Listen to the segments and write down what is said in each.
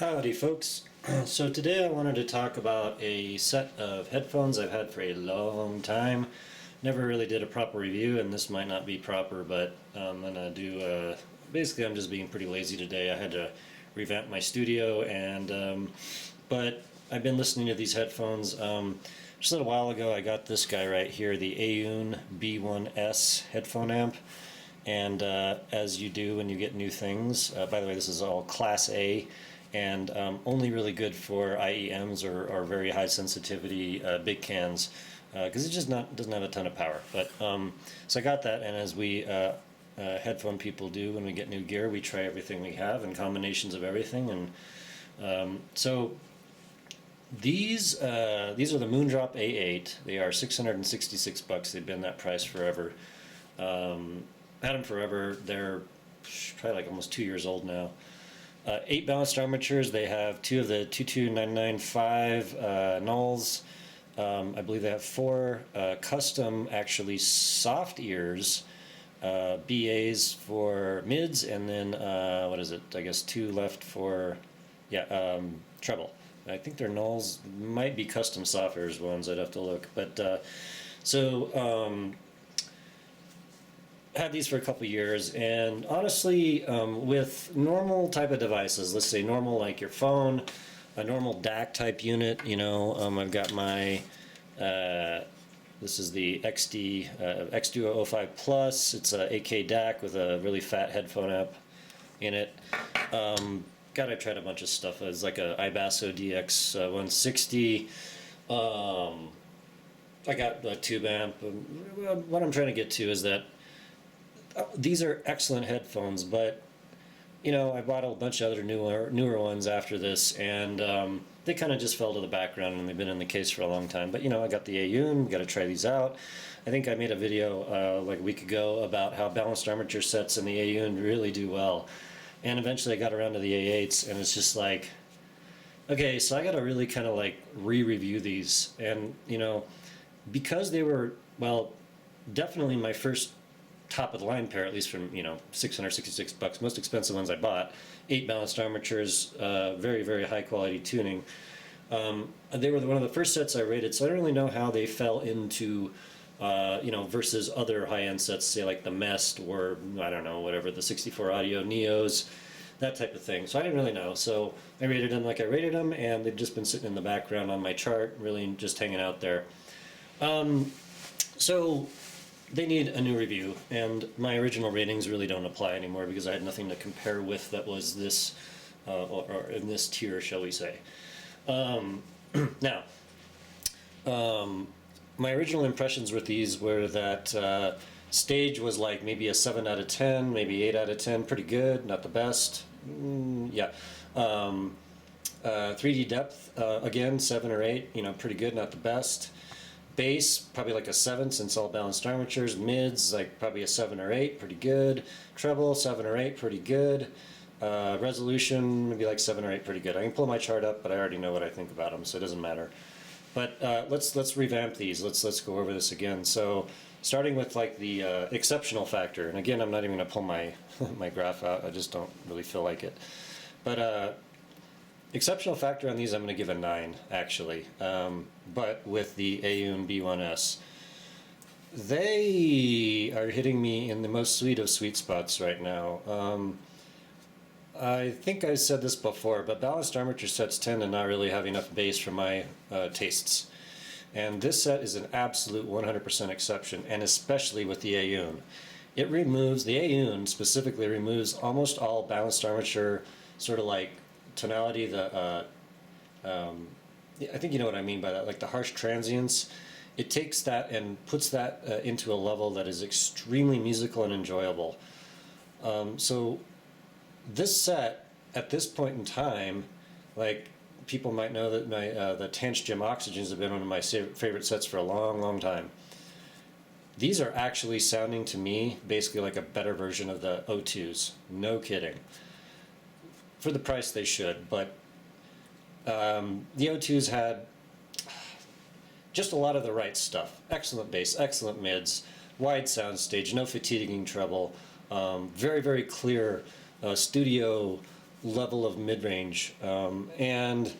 Howdy folks. So today I wanted to talk about a set of headphones I've had for a long time. Never really did a proper review, and this might not be proper, but I'm gonna do basically I'm just being pretty lazy today. I had to revamp my studio, and but I've been listening to these headphones. Just a little while ago I got this guy right here, the Aoun B1S headphone amp. And as you do when you get new things, by the way, this is all Class A, and only really good for IEMs or very high sensitivity big cans, because it just doesn't have a ton of power. But so I got that, and as we headphone people do when we get new gear, we try everything we have and combinations of everything. And so these are the Moondrop A8. They are $666. They've been that price forever. Had them forever. They're probably like almost 2 years old now. 8 balanced armatures. They have 2 of the 22995 nulls. I believe they have 4 custom, actually soft ears, BAs for mids, and then what is it? I guess 2 left for treble. I think their nulls might be custom soft ears ones. I'd have to look, but had these for a couple years, and honestly, with normal type of devices, let's say normal like your phone, a normal DAC type unit, I've got my this is the X-Duo 05 Plus. It's a 8K DAC with a really fat headphone amp in it. God, I tried a bunch of stuff. It's like a Ibasso DX 160. I got a tube amp. What I'm trying to get to is that these are excellent headphones, but I bought a bunch of other newer ones after this, and they kind of just fell to the background, and they've been in the case for a long time. But I got the Aoun, got to try these out. I think I made a video like a week ago about how balanced armature sets in the Aoun really do well, and eventually I got around to the A8s, and it's just like, okay, so I got to really kind of like re-review these, and because they were, well, definitely my first top of the line pair, at least from $666, most expensive ones I bought, 8 balanced armatures, very very high quality tuning. They were one of the first sets I rated, so I don't really know how they fell into versus other high-end sets, say like the Mest, or I don't know, whatever, the 64 Audio Neos, that type of thing. So I didn't really know, so I rated them like I rated them, and they've just been sitting in the background on my chart, really just hanging out there. So they need a new review, and my original ratings really don't apply anymore because I had nothing to compare with that was this, or in this tier, shall we say. Now, my original impressions with these were that stage was like maybe a 7 out of 10, maybe 8 out of 10, pretty good, not the best. 3D depth, again, 7 or 8, pretty good, not the best. Bass, probably like a 7 since all balanced armatures. Mids, like probably a 7 or 8, pretty good. Treble, 7 or 8, pretty good. Resolution, maybe like 7 or 8, pretty good. I can pull my chart up, but I already know what I think about them, so it doesn't matter. But let's revamp these. Let's go over this again. So starting with like the exceptional factor, and again, I'm not even going to pull my my graph out. I just don't really feel like it. But exceptional factor on these, I'm going to give a 9, actually. But with the Aoun B1S, they are hitting me in the most sweet of sweet spots right now. I think I said this before, but balanced armature sets tend to not really have enough bass for my tastes. And this set is an absolute 100% exception, and especially with the Aoun. The Aoun specifically removes almost all balanced armature sort of like tonality, I think you know what I mean by that, like the harsh transients. It takes that and puts that into a level that is extremely musical and enjoyable. So this set, at this point in time, like people might know that the Tanch Gem Oxygens have been one of my favorite sets for a long, long time. These are actually sounding to me basically like a better version of the O2s. No kidding. For the price they should, but the O2s had just a lot of the right stuff. Excellent bass, excellent mids, wide soundstage, no fatiguing treble, very, very clear studio level of mid-range, and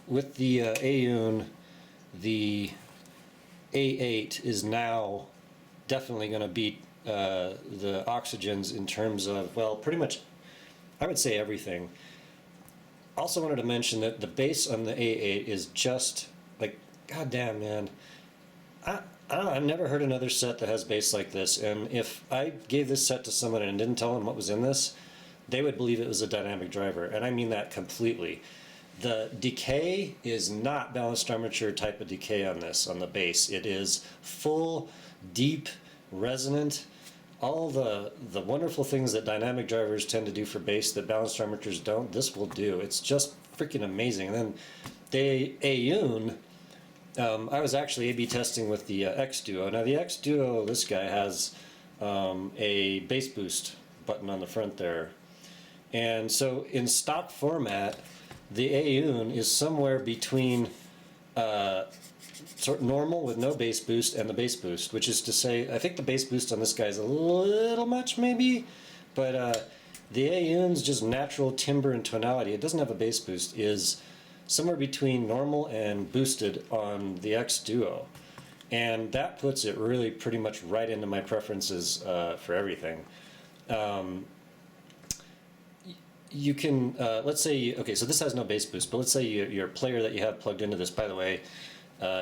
with the Aoun, the A8 is now definitely going to beat the Oxygens in terms of, well, pretty much, I would say everything. Also wanted to mention that the bass on the A8 is just like, goddamn, man. I don't know, I've never heard another set that has bass like this, and if I gave this set to someone and didn't tell them what was in this, they would believe it was a dynamic driver, and I mean that completely. The decay is not balanced armature type of decay on this, on the bass. It is full, deep, resonant, all the wonderful things that dynamic drivers tend to do for bass that balanced armatures don't, this will do. It's just freaking amazing. And then the Aoun, I was actually A/B testing with the X Duo. Now the X Duo, this guy has a bass boost button on the front there. And so in stock format, the Aoun is somewhere between sort of normal with no bass boost and the bass boost, which is to say, I think the bass boost on this guy is a little much maybe, but the Aoun's just natural timbre and tonality, it doesn't have a bass boost, is somewhere between normal and boosted on the X Duo. And that puts it really pretty much right into my preferences for everything. You can, let's say, okay, so this has no bass boost, but let's say your player that you have plugged into this, by the way,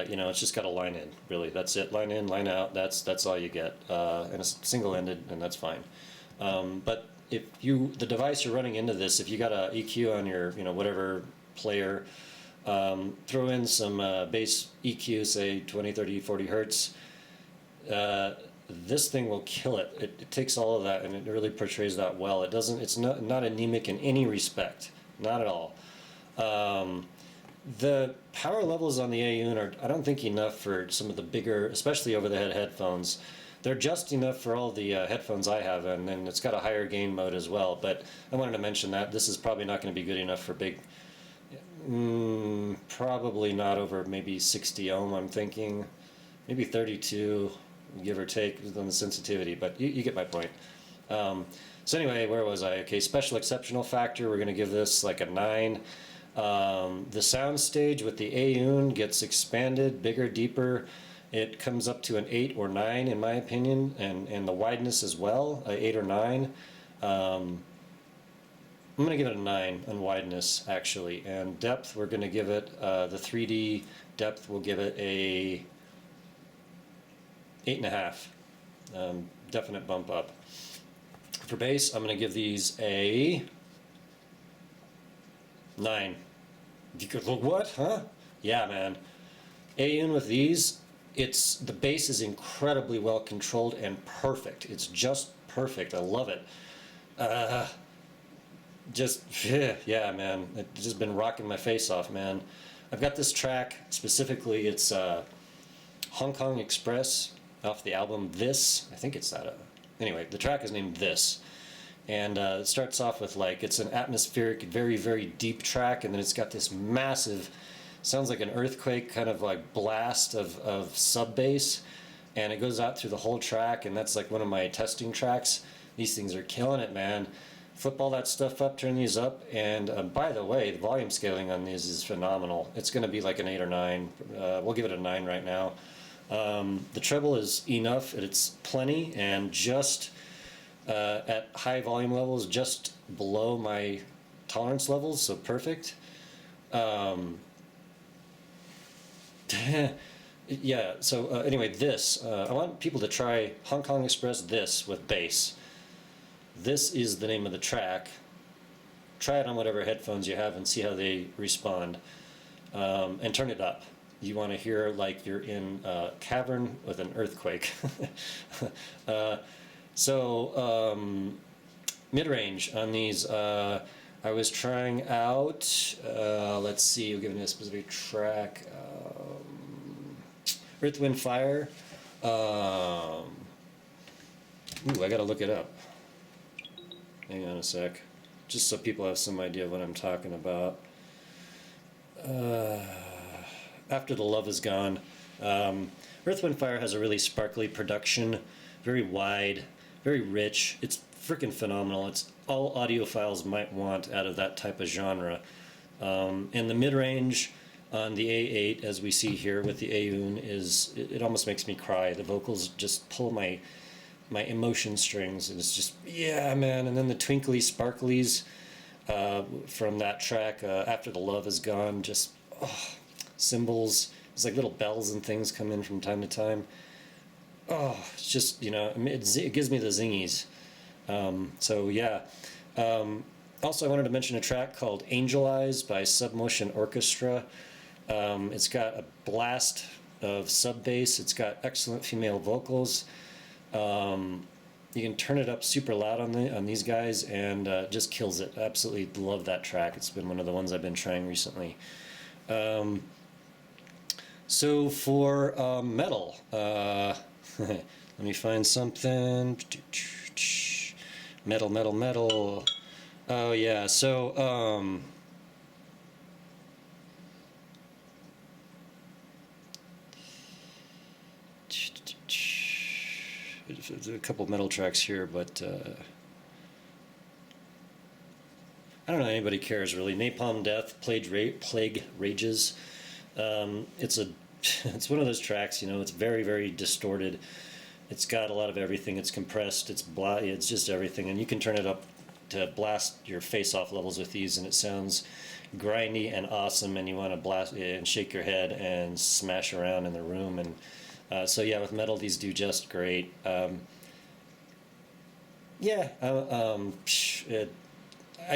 you know, it's just got a line in, really, that's it, line in, line out, that's all you get, and it's single-ended, and that's fine. But if the device you're running into this, if you got a EQ on your, you know, whatever player, throw in some bass EQ, say 20, 30, 40 hertz, this thing will kill it. It takes all of that and it really portrays that well. It's not anemic in any respect, not at all. The power levels on the Aoun are, I don't think, enough for some of the bigger, especially over-the-head headphones. They're just enough for all the headphones I have, and then it's got a higher gain mode as well. But I wanted to mention that this is probably not going to be good enough for big, probably not over maybe 60 ohm, I'm thinking. Maybe 32. Give or take on the sensitivity, but you get my point. So anyway, where was I? Okay, special exceptional factor, we're going to give this like a 9. The sound stage with the Aoun gets expanded, bigger, deeper. It comes up to an 8 or 9 in my opinion, and the wideness as well, 8 or 9. I'm going to give it a 9 on wideness actually, and depth we're going to give it, the 3D depth we'll give it a 8.5. Definite bump up. For bass, I'm going to give these a 9. You could look, what? Huh? Yeah, man. Aoun with these, the bass is incredibly well controlled and perfect. It's just perfect. I love it. Yeah, man. It's just been rocking my face off, man. I've got this track specifically. It's Hong Kong Express off the album This. I think it's that. Anyway, the track is named This. And it starts off with like, it's an atmospheric, very, very deep track, and then it's got this massive, sounds like an earthquake kind of like blast of sub bass, and it goes out through the whole track, and that's like one of my testing tracks. These things are killing it, man. Flip all that stuff up, turn these up, and by the way, the volume scaling on these is phenomenal. It's going to be like an 8 or 9. We'll give it a 9 right now. The treble is enough, it's plenty, and just at high volume levels, just below my tolerance levels, so perfect. Yeah, so anyway, this, I want people to try Hong Kong Express This with bass. This is the name of the track. Try it on whatever headphones you have and see how they respond. And turn it up. You want to hear like you're in a cavern with an earthquake. Mid-range on these, I was trying out, let's see, we're giving it a specific track, Earth, Wind, Fire. Ooh, I gotta look it up. Hang on a sec, just so people have some idea of what I'm talking about. After the Love Is Gone. Earth, Wind, Fire has a really sparkly production, very wide, very rich. It's freaking phenomenal. It's all audiophiles might want out of that type of genre. And the mid-range on the A8, as we see here with the Aoun, it almost makes me cry. The vocals just pull my emotion strings, and it's just, yeah, man. And then the twinkly sparklies from that track, After the Love Is Gone, just cymbals. It's like little bells and things come in from time to time. Oh, it's just, it gives me the zingies. So yeah. Also, I wanted to mention a track called Angel Eyes by Submotion Orchestra. It's got a blast of sub bass. It's got excellent female vocals. You can turn it up super loud on these guys, and just kills it. Absolutely love that track. It's been one of the ones I've been trying recently. So for metal, let me find something. Metal. Oh yeah, so there's a couple metal tracks here, but I don't know anybody cares really. Napalm Death, Plague Rages. It's it's one of those tracks, it's very, very distorted. It's got a lot of everything. It's compressed. It's just everything, and you can turn it up to blast your face-off levels with these, and it sounds grindy and awesome, and you want to blast and shake your head and smash around in the room. And so yeah, with metal, these do just great. I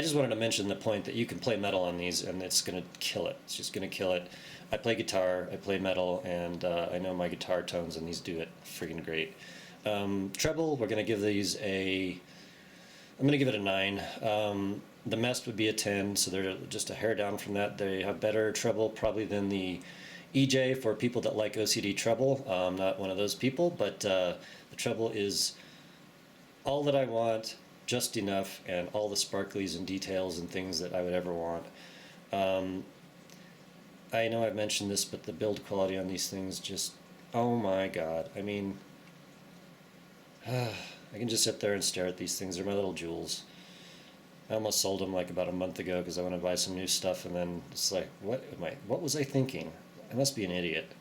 just wanted to mention the point that you can play metal on these, and it's going to kill it. It's just going to kill it. I play guitar, I play metal, and I know my guitar tones, and these do it friggin' great. Treble, we're going to give these I'm going to give it a 9. The Mest would be a 10, so they're just a hair down from that. They have better treble probably than the EJ for people that like OCD treble. I'm not one of those people, but the treble is all that I want, just enough, and all the sparklies and details and things that I would ever want. I know I've mentioned this, but the build quality on these things just, oh my god. I mean, I can just sit there and stare at these things. They're my little jewels. I almost sold them like about a month ago because I want to buy some new stuff, and then it's like, what was I thinking? I must be an idiot.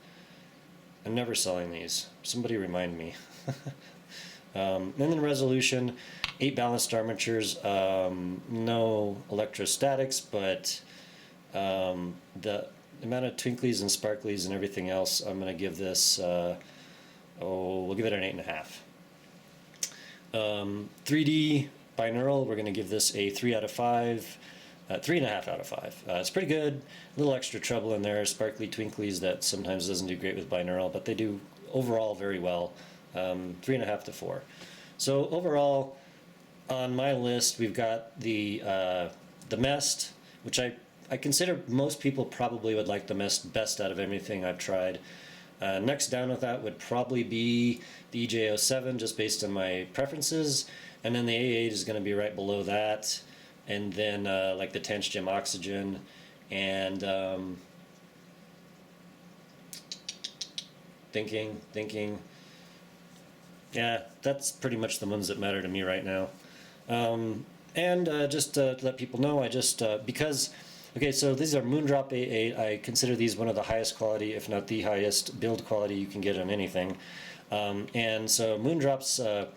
I'm never selling these. Somebody remind me. And then resolution, 8 balanced armatures, no electrostatics, but the amount of twinklies and sparklies and everything else, I'm going to give this, we'll give it an 8.5. 3D binaural, we're going to give this a 3 out of 5, 3.5 out of 5. It's pretty good. A little extra treble in there, sparkly twinklies that sometimes doesn't do great with binaural, but they do overall very well. 3.5 to 4. So overall, on my list, we've got the Mest, which I consider most people probably would like the Mest best out of everything I've tried. Next down with that would probably be the EJ07, just based on my preferences, and then the A8 is going to be right below that, and then like the Tangem Oxygen, and thinking. Yeah, that's pretty much the ones that matter to me right now. And just to let people know, okay, so these are Moondrop A8. I consider these one of the highest quality, if not the highest build quality you can get on anything. And so Moondrops,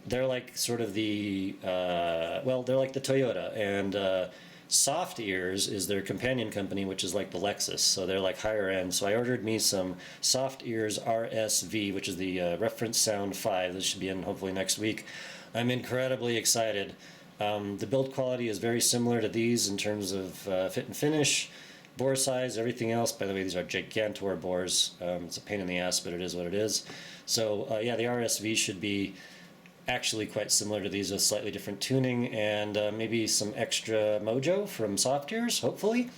they're like sort of the, they're like the Toyota, and Soft Ears is their companion company, which is like the Lexus, so they're like higher end. So I ordered me some Soft Ears RSV, which is the Reference Sound 5. This should be in hopefully next week. I'm incredibly excited. The build quality is very similar to these in terms of fit and finish, bore size, everything else. By the way, these are Gigantor bores. It's a pain in the ass, but it is what it is. So yeah, the RSV should be actually quite similar to these with slightly different tuning and maybe some extra mojo from Soft Ears, hopefully.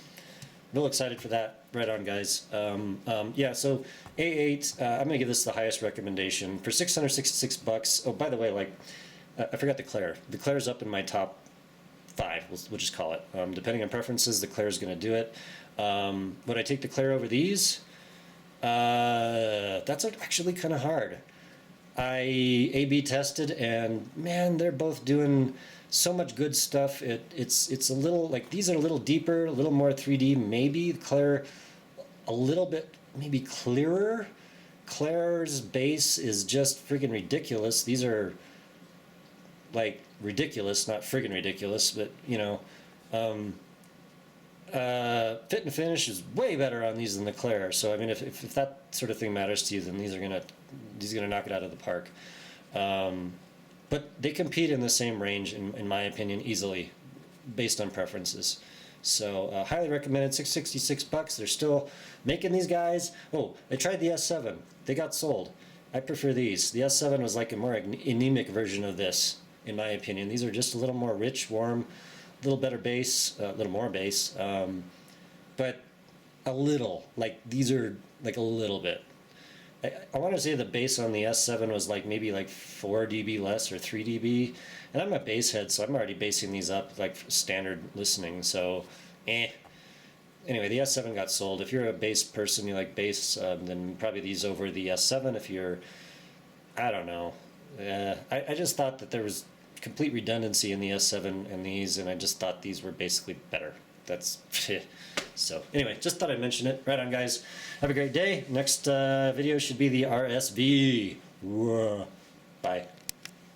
Real excited for that. Right on, guys. Yeah, so A8, I'm going to give this the highest recommendation. For $666, oh, by the way, like, I forgot the Claire. The Claire's up in my top 5, we'll just call it. Depending on preferences, the Claire's going to do it. Would I take the Claire over these? That's actually kind of hard. I A/B tested, and man, they're both doing so much good stuff. It's a little like these are a little deeper, a little more 3D, maybe clear, a little bit maybe clearer. Claire's bass is just friggin' ridiculous. These are like ridiculous, not friggin' ridiculous, but you know, um, fit and finish is way better on these than the Claire. So I mean, if that sort of thing matters to you, then these are gonna knock it out of the park. But they compete in the same range, in my opinion, easily, based on preferences. So highly recommended. $666. They're still making these guys. Oh, I tried the S7. They got sold. I prefer these. The S7 was like a more anemic version of this, in my opinion. These are just a little more rich, warm, a little better bass, a little more bass, but a little. Like these are like a little bit. I want to say the bass on the S7 was like maybe like 4 dB less or 3 dB, and I'm a bass head, so I'm already basing these up like standard listening. So, Anyway, the S7 got sold. If you're a bass person, you like bass, then probably these over the S7. If you're, I don't know. I just thought that there was complete redundancy in the S7 and these, and I just thought these were basically better. That's so. Anyway, just thought I'd mention it. Right on, guys. Have a great day. Next video should be the RSV. Whoa. Bye.